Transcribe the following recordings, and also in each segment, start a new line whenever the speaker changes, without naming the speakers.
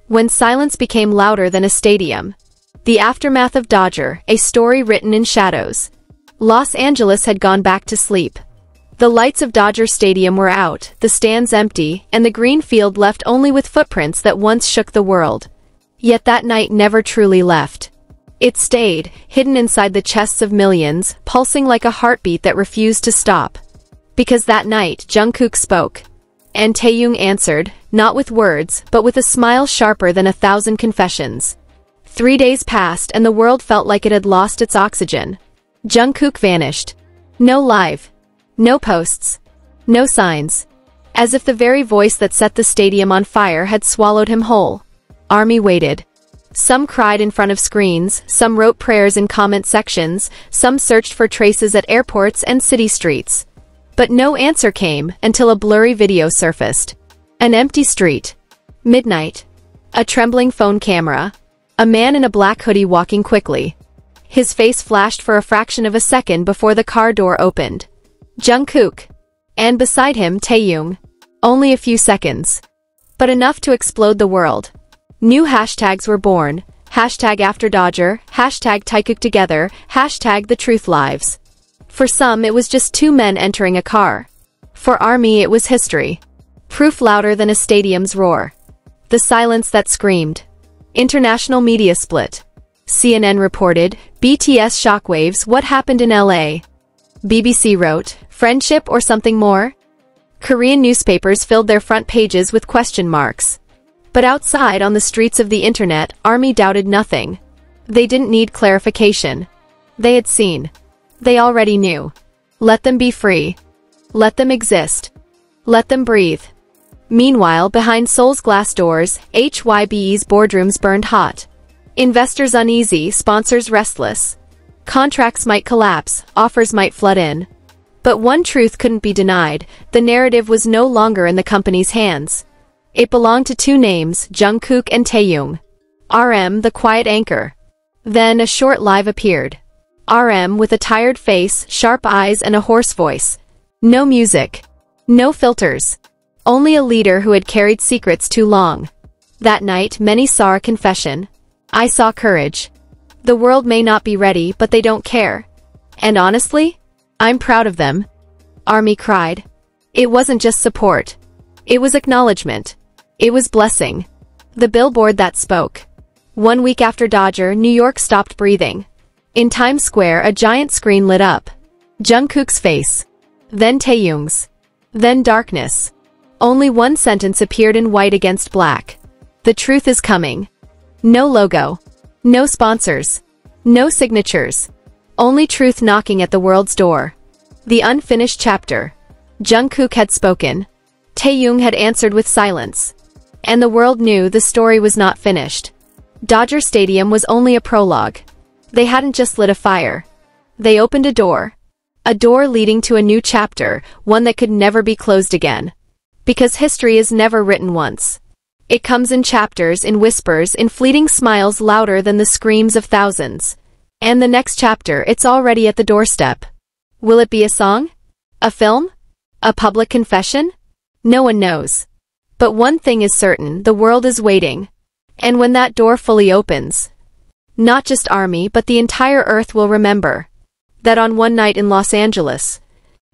When silence became louder than a stadium. The aftermath of Dodger, a story written in shadows. Los Angeles had gone back to sleep. The lights of Dodger Stadium were out, the stands empty, and the green field left only with footprints that once shook the world. Yet that night never truly left. It stayed, hidden inside the chests of millions, pulsing like a heartbeat that refused to stop. Because that night, Jungkook spoke. And Taeyong answered, not with words, but with a smile sharper than 1,000 confessions. 3 days passed and the world felt like it had lost its oxygen. Jungkook vanished. No live. No posts. No signs. As if the very voice that set the stadium on fire had swallowed him whole. ARMY waited. Some cried in front of screens, some wrote prayers in comment sections, some searched for traces at airports and city streets. But no answer came until a blurry video surfaced. An empty street. Midnight. A trembling phone camera. A man in a black hoodie walking quickly. His face flashed for a fraction of a second before the car door opened. Jungkook. And beside him, Taeyong. Only a few seconds. But enough to explode the world. New hashtags were born. Hashtag AfterDodger, hashtag Taekook Together, hashtag The Truth Lives. For some it was just two men entering a car. For ARMY it was history. Proof louder than a stadium's roar. The silence that screamed. International media split. CNN reported, BTS shockwaves, what happened in LA? BBC wrote, friendship or something more? Korean newspapers filled their front pages with question marks. But outside on the streets of the internet, ARMY doubted nothing. They didn't need clarification. They had seen. They already knew. Let them be free. Let them exist. Let them breathe. Meanwhile, behind Seoul's glass doors, HYBE's boardrooms burned hot. Investors uneasy, sponsors restless. Contracts might collapse, offers might flood in. But one truth couldn't be denied, the narrative was no longer in the company's hands. It belonged to two names, Jungkook and Taeyong. RM, the quiet anchor. Then a short live appeared. RM with a tired face, sharp eyes and a hoarse voice. No music. No filters. Only a leader who had carried secrets too long. That night, many saw a confession. I saw courage. The world may not be ready, but they don't care. And honestly, I'm proud of them. ARMY cried. It wasn't just support. It was acknowledgement. It was blessing. The billboard that spoke. 1 week after Dodger, New York stopped breathing. In Times Square, a giant screen lit up. Jungkook's face. Then Taeyong's. Then darkness. Only one sentence appeared in white against black. The truth is coming. No logo. No sponsors. No signatures. Only truth knocking at the world's door. The unfinished chapter. Jungkook had spoken. Taeyong had answered with silence. And the world knew the story was not finished. Dodger Stadium was only a prologue. They hadn't just lit a fire. They opened a door. A door leading to a new chapter, one that could never be closed again. Because history is never written once. It comes in chapters, in whispers, in fleeting smiles louder than the screams of thousands. And the next chapter, it's already at the doorstep. Will it be a song? A film? A public confession? No one knows. But one thing is certain, the world is waiting. And when that door fully opens, not just ARMY but the entire earth will remember that on one night in Los Angeles,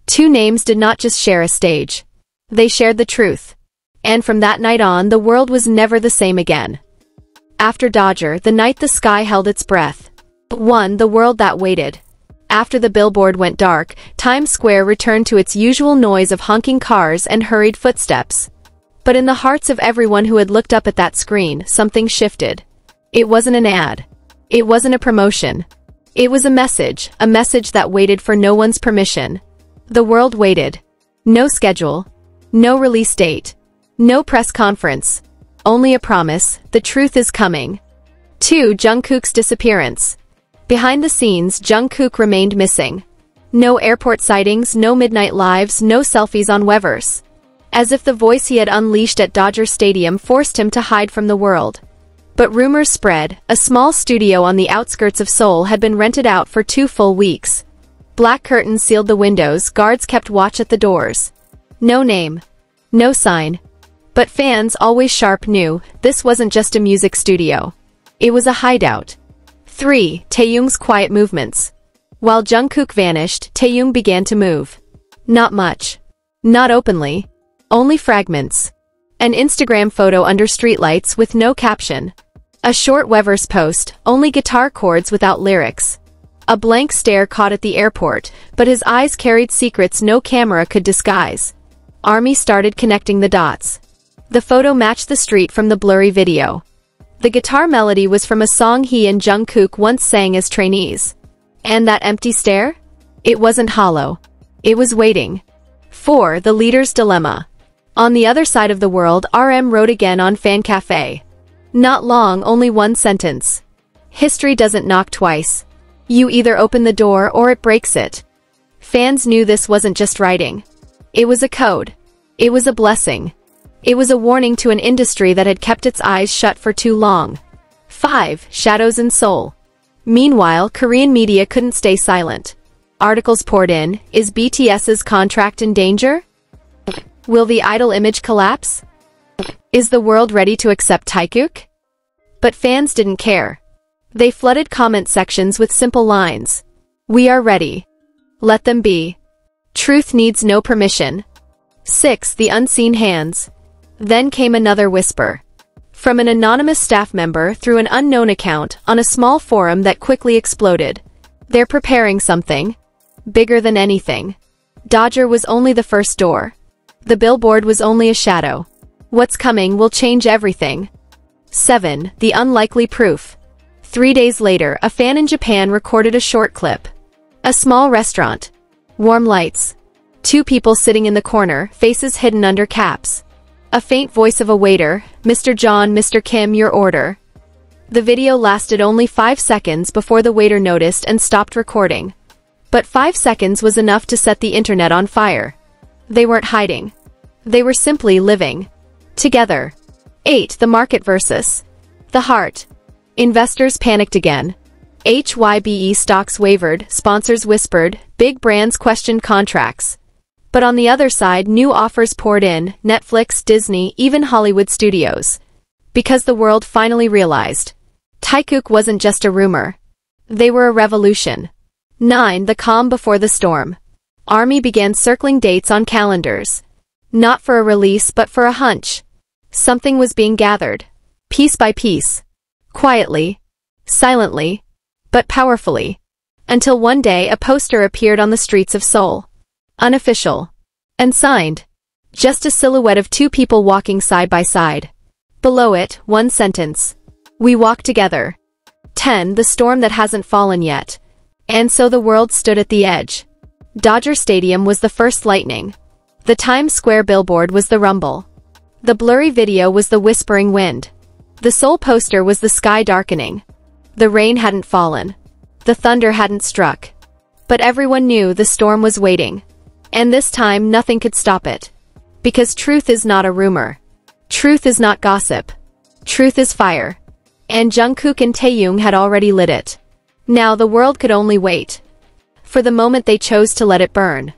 two names did not just share a stage. They shared the truth. And from that night on, the world was never the same again. After Dodger, the night the sky held its breath. One, the world that waited. After the billboard went dark, Times Square returned to its usual noise of honking cars and hurried footsteps. But in the hearts of everyone who had looked up at that screen, something shifted. It wasn't an ad. It wasn't a promotion. It was a message that waited for no one's permission. The world waited. No schedule. No release date. No press conference. Only a promise, the truth is coming. 2. Jungkook's disappearance. Behind the scenes, Jungkook remained missing. No airport sightings, no midnight lives, no selfies on Weverse. As if the voice he had unleashed at Dodger Stadium forced him to hide from the world. But rumors spread, a small studio on the outskirts of Seoul had been rented out for 2 full weeks. Black curtains sealed the windows, guards kept watch at the doors. No name. No sign. But fans always sharp knew this wasn't just a music studio. It was a hideout. 3. Taehyung's quiet movements. While Jungkook vanished, Taehyung began to move. Not much. Not openly. Only fragments. An Instagram photo under streetlights with no caption. A short Weverse post, only guitar chords without lyrics. A blank stare caught at the airport, but his eyes carried secrets no camera could disguise. ARMY started connecting the dots. The photo matched the street from the blurry video. The guitar melody was from a song he and Jungkook once sang as trainees. And that empty stare? It wasn't hollow. It was waiting. 4. The leader's dilemma. On the other side of the world, RM wrote again on Fan Cafe. Not long, only one sentence. History doesn't knock twice. You either open the door or it breaks it. Fans knew this wasn't just writing. It was a code. It was a blessing. It was a warning to an industry that had kept its eyes shut for too long. 5. Shadows in Seoul. Meanwhile, Korean media couldn't stay silent. Articles poured in. Is BTS's contract in danger? Will the idol image collapse? Is the world ready to accept Taekook? But fans didn't care. They flooded comment sections with simple lines. We are ready. Let them be. Truth needs no permission. 6. The unseen hands. Then came another whisper. From an anonymous staff member through an unknown account on a small forum that quickly exploded. They're preparing something. Bigger than anything. Dodger was only the first door. The billboard was only a shadow. What's coming will change everything. 7. The unlikely proof. 3 days later, a fan in Japan recorded a short clip. A small restaurant. Warm lights. 2 people sitting in the corner, faces hidden under caps. A faint voice of a waiter, Mr. John, Mr. Kim, your order. The video lasted only 5 seconds before the waiter noticed and stopped recording. But 5 seconds was enough to set the internet on fire. They weren't hiding. They were simply living. Together. 8. The market versus the heart. Investors panicked again. HYBE stocks wavered, sponsors whispered, big brands questioned contracts. But on the other side, new offers poured in, Netflix, Disney, even Hollywood studios. Because the world finally realized. Taekook wasn't just a rumor. They were a revolution. 9. The calm before the storm. ARMY began circling dates on calendars. Not for a release but for a hunch. Something was being gathered. Piece by piece. Quietly. Silently. But powerfully. Until one day a poster appeared on the streets of Seoul. Unofficial. And signed. Just a silhouette of 2 people walking side by side. Below it, one sentence. We walk together. 10. The storm that hasn't fallen yet. And so the world stood at the edge. Dodger Stadium was the first lightning. The Times Square billboard was the rumble. The blurry video was the whispering wind. The Seoul poster was the sky darkening. The rain hadn't fallen. The thunder hadn't struck. But everyone knew the storm was waiting. And this time nothing could stop it. Because truth is not a rumor. Truth is not gossip. Truth is fire. And Jungkook and Taehyung had already lit it. Now the world could only wait. For the moment they chose to let it burn.